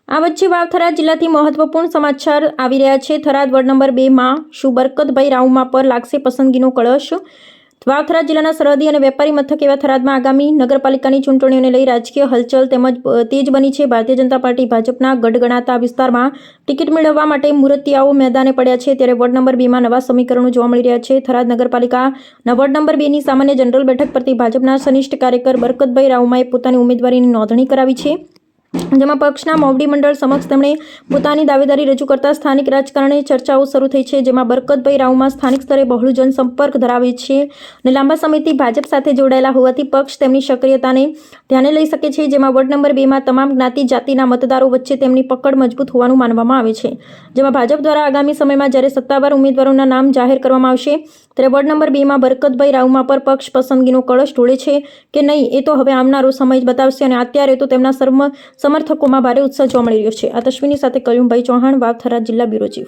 આ વચ્ચે વાવ-થરાદ જિલ્લાથી મહત્વપૂર્ણ સમાચાર આવી રહ્યા છે। થરાદ વોર્ડ નંબર 2માં શું બરકતભાઈ રાઉમા પર લાગશે પસંદગીનો કળશ? વાવ-થરાદ જિલ્લાના સરહદી અને વેપારી મથક એવા થરાદમાં આગામી નગરપાલિકાની ચૂંટણીઓને લઈ રાજકીય હલચલ તેમજ તેજ બની છે। ભારતીય જનતા પાર્ટી ભાજપના ગઢ ગણાતા વિસ્તારમાં ટિકિટ મેળવવા માટે મૂર્તિયાઓ મેદાને પડ્યા છે, ત્યારે વોર્ડ નંબર 2માં નવા સમીકરણો જોવા મળી રહ્યા છે। થરાદ નગરપાલિકાના વોર્ડ નંબર 2ની સામાન્ય જનરલ બેઠક પરથી ભાજપના સનિષ્ઠ કાર્યકર બરકતભાઈ રાઉમાએ પોતાની ઉમેદવારીની નોંધણી કરાવી છે, જેમાં પક્ષના મોવડી મંડળ સમક્ષ તેમણે પોતાની દાવેદારી રજૂ કરતા સ્થાનિક રાજકારણે ચર્ચાઓ શરૂ થઈ છે, જેમાં બરકતભાઈ રાઉમા સ્થાનિક સ્તરે બહોળું જનસંપર્ક ધરાવે છે અને લાંબા સમયથી ભાજપ સાથે જોડાયેલા હોવાથી પક્ષ તેમની સક્રિયતાને ધ્યાને લઈ શકે છે, જેમાં વોર્ડ નંબર 2માં તમામ જ્ઞાતિ જાતિના મતદારો વચ્ચે તેમની પકડ મજબૂત હોવાનું માનવામાં આવે છે, જેમાં ભાજપ દ્વારા આગામી સમયમાં જ્યારે સત્તાવાર ઉમેદવારોના નામ જાહેર કરવામાં આવશે ત્યારે વોર્ડ નંબર 2માં બરકતભાઈ રાઉમા પર પક્ષ પસંદગીનો કળશ ઢોળે છે કે નહીં એ તો હવે આવનારો સમય જ બતાવશે અને અત્યારે તો તેમના સમર્થકોમાં ભારે ઉત્સાહ જોવા મળી રહ્યો છે। આ તસવીરની સાથે કયુમભાઈ ચૌહાણ, વાવ-થરાદ જિલ્લા બ્યુરો ચીફ।